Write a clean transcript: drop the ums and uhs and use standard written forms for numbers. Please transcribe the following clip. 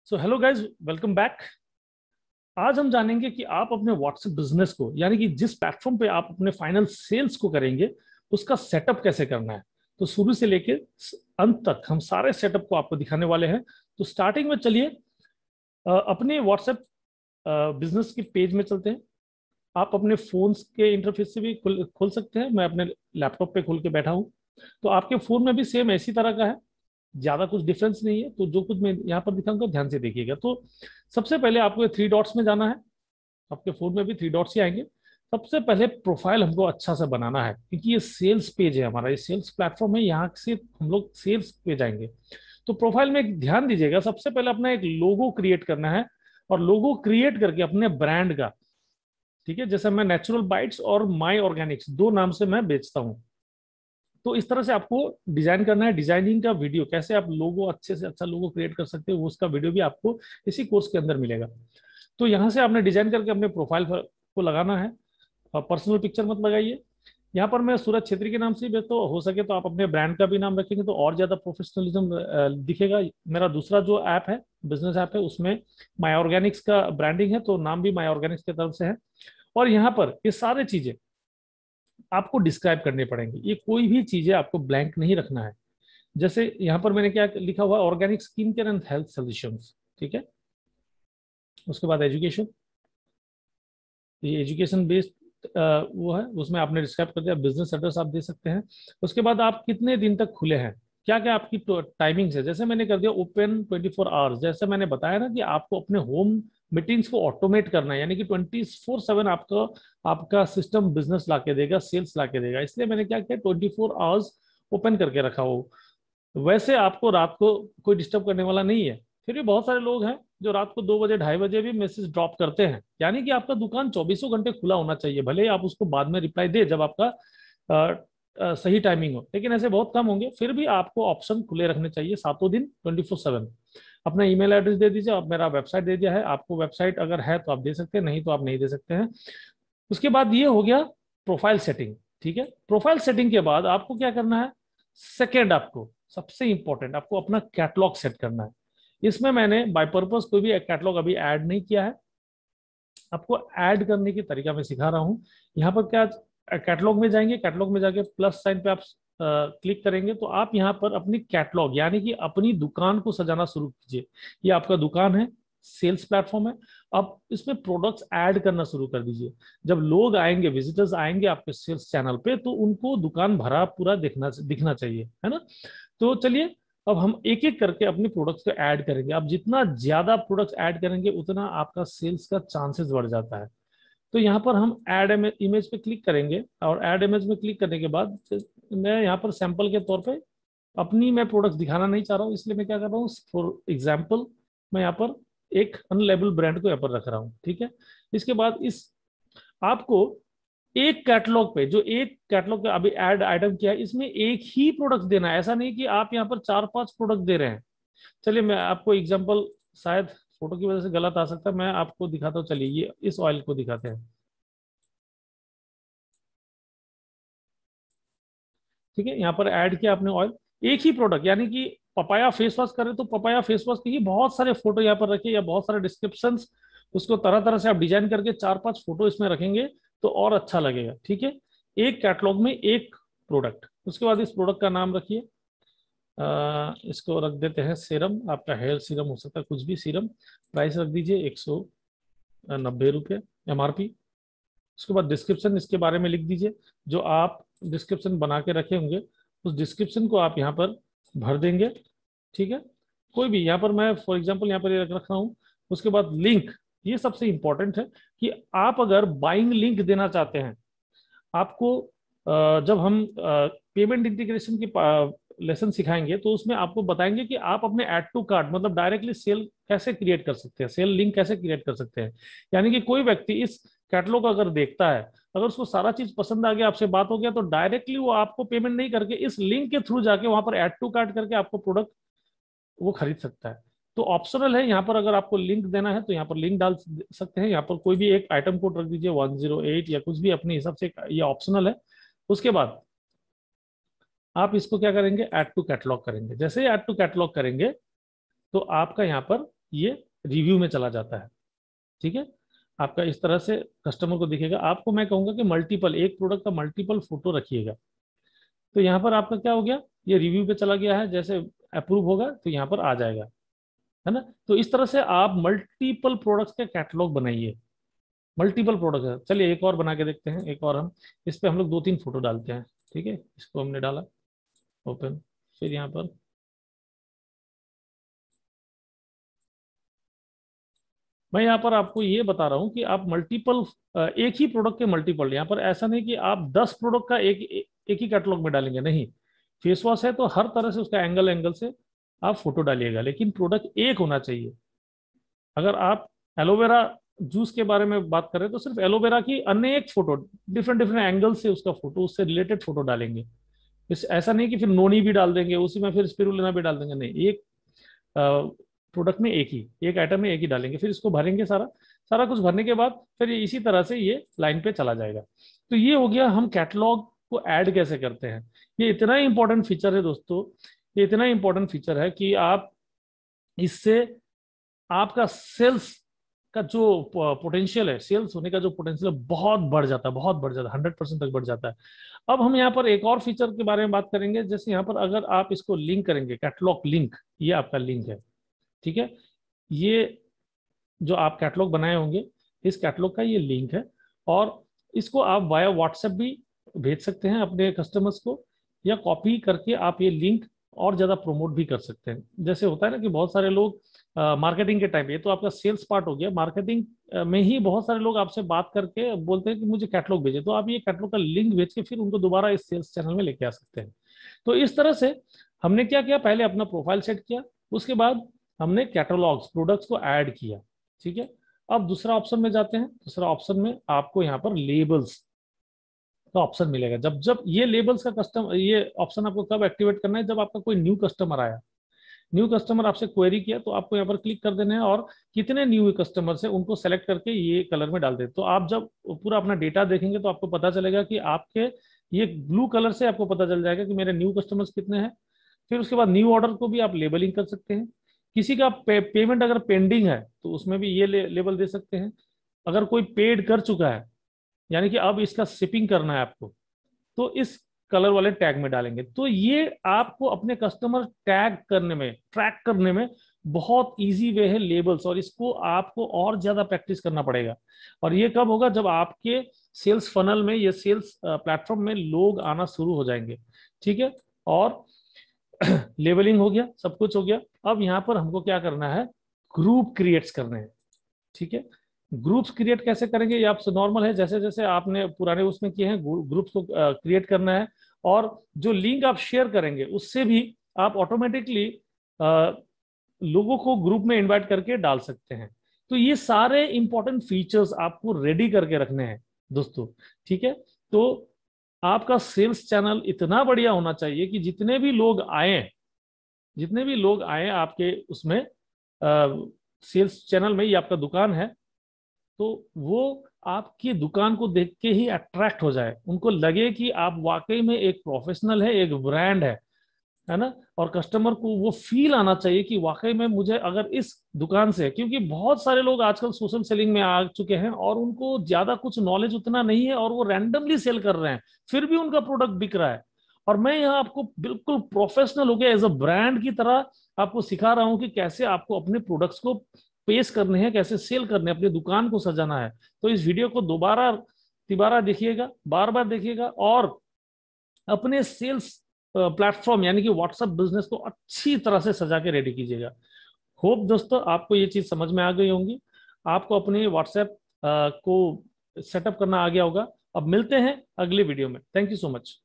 So hello guys, welcome back. आज हम जानेंगे कि आप अपने व्हाट्सएप बिजनेस को, यानी कि जिस प्लेटफॉर्म पे आप अपने फाइनल सेल्स को करेंगे, उसका सेटअप कैसे करना है। तो शुरू से लेकर अंत तक हम सारे सेटअप को आपको दिखाने वाले हैं। तो स्टार्टिंग में चलिए अपने व्हाट्सएप बिजनेस के पेज में चलते हैं। आप अपने फोन्स के इंटरफेस से भी खोल सकते हैं। मैं अपने लैपटॉप पे खोल के बैठा हूँ। तो आपके फोन में भी सेम इसी तरह का है, ज्यादा कुछ डिफरेंस नहीं है। तो जो कुछ मैं यहाँ पर दिखाऊंगा ध्यान से देखिएगा। तो सबसे पहले आपको थ्री डॉट्स में जाना है। आपके फोन में भी थ्री डॉट्स ही आएंगे। सबसे पहले प्रोफाइल हमको अच्छा से बनाना है, क्योंकि ये सेल्स पेज है हमारा, ये सेल्स प्लेटफॉर्म है। यहाँ से हम लोग सेल्स पे जाएंगे। तो प्रोफाइल में एक ध्यान दीजिएगा, सबसे पहले अपना एक लोगो क्रिएट करना है। और लोगो क्रिएट करके अपने ब्रांड का, ठीक है, जैसे मैं नेचुरल बाइट्स और माई ऑर्गेनिक्स दो नाम से मैं बेचता हूँ। तो इस तरह से आपको डिजाइन करना है। डिजाइनिंग का वीडियो, कैसे आप लोगो अच्छे से अच्छा लोगो क्रिएट कर सकते हो, उसका वीडियो भी आपको इसी कोर्स के अंदर मिलेगा। तो यहाँ से आपने डिजाइन करके अपने प्रोफाइल को लगाना है। और पर्सनल पिक्चर मत लगाइए। यहाँ पर मैं सूरज छेत्री के नाम से भी, तो हो सके तो आप अपने ब्रांड का भी नाम रखेंगे तो और ज्यादा प्रोफेशनलिज्म दिखेगा। मेरा दूसरा जो ऐप है, बिजनेस ऐप है, उसमें माई ऑर्गेनिक्स का ब्रांडिंग है, तो नाम भी माई ऑर्गेनिक्स की तरफ से है। और यहाँ पर ये सारे चीजें आपको डिस्क्राइब करने पड़ेंगे। ये कोई भी चीजें आपको ब्लैंक नहीं रखना है। जैसे यहाँ पर मैंने क्या लिखा हुआ है, organic skin care and health solutions, ठीक है। उसके बाद एजुकेशन, ये एजुकेशन बेस्ड वो है, उसमें आपने डिस्क्राइब कर दिया। बिजनेस एड्रेस आप दे सकते हैं। उसके बाद आप कितने दिन तक खुले हैं, क्या क्या आपकी टाइमिंग्स है। जैसे मैंने कर दिया ओपन 24 आवर्स। जैसे मैंने बताया ना कि आपको अपने होम मीटिंग्स को ऑटोमेट करना है, यानी कि 24/7 आपका आपका सिस्टम बिजनेस ला के देगा, सेल्स ला के देगा। इसलिए मैंने क्या किया, 24 आवर्स ओपन करके रखा हो। वैसे आपको रात को कोई डिस्टर्ब करने वाला नहीं है। फिर भी बहुत सारे लोग हैं जो रात को 2 बजे 2:30 बजे भी मैसेज ड्रॉप करते हैं। यानी कि आपका दुकान चौबीसों घंटे खुला होना चाहिए, भले ही आप उसको बाद में रिप्लाई दे जब आपका सही टाइमिंग हो, लेकिन ऐसे बहुत कम होंगे। फिर भी आपको ऑप्शन खुले रखने चाहिए सातों दिन, 24/7। अपना ईमेल एड्रेस दे दीजिए। अब मेरा वेबसाइट दे दिया है आपको। वेबसाइट अगर है तो आप दे सकते हैं, नहीं तो आप नहीं दे सकते हैं। उसके बाद ये हो गया प्रोफाइल सेटिंग, ठीक है। प्रोफाइल सेटिंग के बाद आपको क्या करना है, सेकेंड आपको सबसे इंपॉर्टेंट, आपको अपना कैटलॉग सेट करना है। इसमें मैंने बाय पर्पस कोई भी कैटलॉग अभी ऐड नहीं किया है। आपको ऐड करने की तरीका मैं सिखा रहा हूँ। यहाँ पर क्या, कैटलॉग में जाएंगे, कैटलॉग में जाके प्लस साइन पे आप क्लिक करेंगे तो आप यहाँ पर अपनी कैटलॉग, यानी कि अपनी दुकान को सजाना शुरू कीजिए। ये आपका दुकान है, सेल्स प्लेटफॉर्म है। अब इसमें प्रोडक्ट्स ऐड करना शुरू कर दीजिए। जब लोग आएंगे, विजिटर्स आएंगे आपके सेल्स चैनल पे, तो उनको दुकान भरा पूरा दिखना चाहिए, है ना। तो चलिए अब हम एक एक करके अपने प्रोडक्ट्स को ऐड करेंगे। आप जितना ज्यादा प्रोडक्ट्स ऐड करेंगे उतना आपका सेल्स का चांसेस बढ़ जाता है। तो यहाँ पर हम ऐड इमेज पे क्लिक करेंगे, और ऐड इमेज में क्लिक करने के बाद मैं यहाँ पर सैंपल के तौर पे अपनी मैं प्रोडक्ट्स दिखाना नहीं चाह रहा हूँ, इसलिए मैं क्या कर रहा हूँ, फॉर एग्जाम्पल मैं यहाँ पर एक अनलेबल ब्रांड को यहाँ पर रख रहा हूँ, ठीक है। इसके बाद इस आपको एक कैटलॉग पे, जो एक कैटलॉग पे अभी ऐड आइटम किया है, इसमें एक ही प्रोडक्ट देना है। ऐसा नहीं कि आप यहाँ पर 4-5 प्रोडक्ट दे रहे हैं। चलिए मैं आपको एग्जांपल, शायद फोटो की वजह से गलत आ सकता है, मैं आपको दिखाता हूँ। चलिए ये इस ऑयल को दिखाते हैं, ठीक है। यहाँ पर ऐड किया आपने ऑयल, एक ही प्रोडक्ट, यानी कि पपाया फेस वॉश करें तो पपाया फेस वॉश की बहुत सारे फोटो यहाँ पर रखे, या बहुत सारे डिस्क्रिप्शन, उसको तरह तरह से आप डिजाइन करके 4-5 फोटो इसमें रखेंगे तो और अच्छा लगेगा, ठीक है। एक कैटलॉग में एक प्रोडक्ट। उसके बाद इस प्रोडक्ट का नाम रखिए, इसको रख देते हैं सीरम। आपका हेयर सीरम हो सकता है, कुछ भी सीरम। प्राइस रख दीजिए 190 रुपये MRP। उसके बाद डिस्क्रिप्शन इसके बारे में लिख दीजिए। जो आप डिस्क्रिप्शन बना के रखे होंगे, उस डिस्क्रिप्शन को आप यहाँ पर भर देंगे, ठीक है। कोई भी, यहाँ पर मैं फॉर एग्जांपल यहाँ पर ये रख रखा हूँ। उसके बाद लिंक, ये सबसे इंपॉर्टेंट है कि आप अगर बाइंग लिंक देना चाहते हैं, आपको जब हम पेमेंट इंटीग्रेशन की लेसन सिखाएंगे तो उसमें आपको बताएंगे कि आप अपने ऐड टू कार्ट, मतलब डायरेक्टली सेल कैसे क्रिएट कर सकते हैं, सेल लिंक कैसे क्रिएट कर सकते हैं। यानी कि कोई व्यक्ति इस कैटलॉग अगर देखता है, अगर उसको सारा चीज पसंद आ गया, आपसे बात हो गया, तो डायरेक्टली वो आपको पेमेंट नहीं करके इस लिंक के थ्रू जाके वहां पर ऐड टू कार्ट करके आपको प्रोडक्ट वो खरीद सकता है। तो ऑप्शनल है, यहाँ पर अगर आपको लिंक देना है तो यहाँ पर लिंक डाल सकते हैं। यहाँ पर कोई भी एक आइटम कोड रख दीजिए 108 या कुछ भी अपने हिसाब से, ये ऑप्शनल है। उसके बाद आप इसको क्या करेंगे, ऐड टू कैटलॉग करेंगे। जैसे ही ऐड टू कैटलॉग करेंगे तो आपका यहाँ पर ये रिव्यू में चला जाता है। ठीक है, आपका इस तरह से कस्टमर को दिखेगा। आपको मैं कहूंगा कि मल्टीपल, एक प्रोडक्ट का मल्टीपल फोटो रखिएगा। तो यहाँ पर आपका क्या हो गया, ये रिव्यू पे चला गया है, जैसे अप्रूव होगा तो यहाँ पर आ जाएगा, है ना। तो इस तरह से आप मल्टीपल प्रोडक्ट्स का कैटलॉग बनाइए। मल्टीपल प्रोडक्ट है, चलिए एक और बना के देखते हैं। एक और हम इस पे हम लोग 2-3 फोटो डालते हैं। ठीक है, इसको हमने डाला ओपन, फिर यहाँ पर मैं यहाँ पर आपको ये बता रहा हूँ कि आप मल्टीपल, एक ही प्रोडक्ट के मल्टीपल, यहाँ पर ऐसा नहीं कि आप 10 प्रोडक्ट का एक ही कैटलॉग में डालेंगे, नहीं। फेस वॉश है तो हर तरह से उसका एंगल एंगल से आप फोटो डालिएगा, लेकिन प्रोडक्ट एक होना चाहिए। अगर आप एलोवेरा जूस के बारे में बात करें तो सिर्फ एलोवेरा की अनेक फोटो, डिफरेंट डिफरेंट एंगल से उसका फोटो, उससे रिलेटेड फोटो डालेंगे। इस ऐसा नहीं कि फिर नोनी भी डाल देंगे उसी में, फिर स्पिरुलिना भी डाल देंगे, नहीं। एक प्रोडक्ट में एक ही, एक आइटम में एक ही डालेंगे, फिर इसको भरेंगे सारा। सारा कुछ भरने के बाद फिर ये इसी तरह से ये लाइन पे चला जाएगा। तो ये हो गया हम कैटलॉग को ऐड कैसे करते हैं। ये इतना इंपॉर्टेंट फीचर है दोस्तों, ये इतना इंपॉर्टेंट फीचर है कि आप इससे आपका सेल्स का जो पोटेंशियल है, सेल्स होने का जो पोटेंशियल है, बहुत बढ़ जाता है, बहुत बढ़ जाता है, 100% तक बढ़ जाता है। अब हम यहाँ पर एक और फीचर के बारे में बात करेंगे। जैसे यहाँ पर अगर आप इसको लिंक करेंगे, कैटलॉग लिंक, ये आपका लिंक है। ठीक है, ये जो आप कैटलॉग बनाए होंगे, इस कैटलॉग का ये लिंक है, और इसको आप वाया व्हाट्सएप भी भेज सकते हैं अपने कस्टमर्स को, या कॉपी करके आप ये लिंक और ज्यादा प्रमोट भी कर सकते हैं। जैसे होता है ना कि बहुत सारे लोग मार्केटिंग के टाइम, ये तो आपका सेल्स पार्ट हो गया, मार्केटिंग में ही बहुत सारे लोग आपसे बात करके बोलते हैं कि मुझे कैटलॉग भेजे, तो आप ये कैटलॉग का लिंक भेज के फिर उनको दोबारा इस सेल्स चैनल में लेके आ सकते हैं। तो इस तरह से हमने क्या किया, पहले अपना प्रोफाइल सेट किया, उसके बाद हमने कैटलॉग्स, प्रोडक्ट्स को ऐड किया। ठीक है, अब दूसरा ऑप्शन में जाते हैं। दूसरा ऑप्शन में आपको यहाँ पर लेबल्स का ऑप्शन मिलेगा। जब जब ये लेबल्स का ये ऑप्शन आपको कब एक्टिवेट करना है, जब आपका कोई न्यू कस्टमर आया, न्यू कस्टमर आपसे क्वेरी किया, तो आपको यहाँ पर क्लिक कर देना है, और कितने न्यू कस्टमर्स है उनको सेलेक्ट करके ये कलर में डाल दें। तो आप जब पूरा अपना डेटा देखेंगे तो आपको पता चलेगा कि आपके ये ब्लू कलर से आपको पता चल जाएगा कि मेरे न्यू कस्टमर्स कितने हैं। फिर उसके बाद न्यू ऑर्डर को भी आप लेबलिंग कर सकते हैं। किसी का पेमेंट अगर पेंडिंग है तो उसमें भी ये लेबल दे सकते हैं। अगर कोई पेड कर चुका है, यानी कि अब इसका शिपिंग करना है आपको, तो इस कलर वाले टैग में डालेंगे। तो ये आपको अपने कस्टमर टैग करने में, ट्रैक करने में बहुत इजी वे है लेबल्स, और इसको आपको और ज्यादा प्रैक्टिस करना पड़ेगा। और ये कब होगा, जब आपके सेल्स फनल में, ये सेल्स प्लेटफॉर्म में लोग आना शुरू हो जाएंगे। ठीक है, और लेबलिंग हो गया, सब कुछ हो गया। अब यहाँ पर हमको क्या करना है, ग्रुप क्रिएट्स करने हैं। ठीक है, ग्रुप्स क्रिएट कैसे करेंगे, ये आपसे नॉर्मल है, जैसे जैसे आपने पुराने उसमें किए हैं, ग्रुप्स को क्रिएट करना है। और जो लिंक आप शेयर करेंगे उससे भी आप ऑटोमेटिकली लोगों को ग्रुप में इनवाइट करके डाल सकते हैं। तो ये सारे इंपॉर्टेंट फीचर्स आपको रेडी करके रखने हैं दोस्तों। ठीक है, तो आपका सेल्स चैनल इतना बढ़िया होना चाहिए कि जितने भी लोग आए, जितने भी लोग आए आपके उसमें सेल्स चैनल में, ये आपका दुकान है, तो वो आपकी दुकान को देख के ही अट्रैक्ट हो जाए, उनको लगे कि आप वाकई में एक प्रोफेशनल है, एक ब्रांड है ना। और कस्टमर को वो फील आना चाहिए कि वाकई में मुझे अगर इस दुकान से, क्योंकि बहुत सारे लोग आजकल सोशल सेलिंग में आ चुके हैं और उनको ज्यादा कुछ नॉलेज उतना नहीं है, और वो रैंडमली सेल कर रहे हैं, फिर भी उनका प्रोडक्ट बिक रहा है। और मैं यहाँ आपको बिल्कुल प्रोफेशनल हो गया, एज अ ब्रांड की तरह आपको सिखा रहा हूँ कि कैसे आपको अपने प्रोडक्ट्स को पेश करने हैं, कैसे सेल करने हैं, अपनी दुकान को सजाना है। तो इस वीडियो को दोबारा तिबारा देखिएगा, बार बार देखिएगा, और अपने सेल्स प्लेटफॉर्म यानी कि व्हाट्सएप बिजनेस को अच्छी तरह से सजा के रेडी कीजिएगा। होप दोस्तों आपको ये चीज समझ में आ गई होंगी, आपको अपने व्हाट्सएप को सेटअप करना आ गया होगा। अब मिलते हैं अगले वीडियो में। Thank you so much.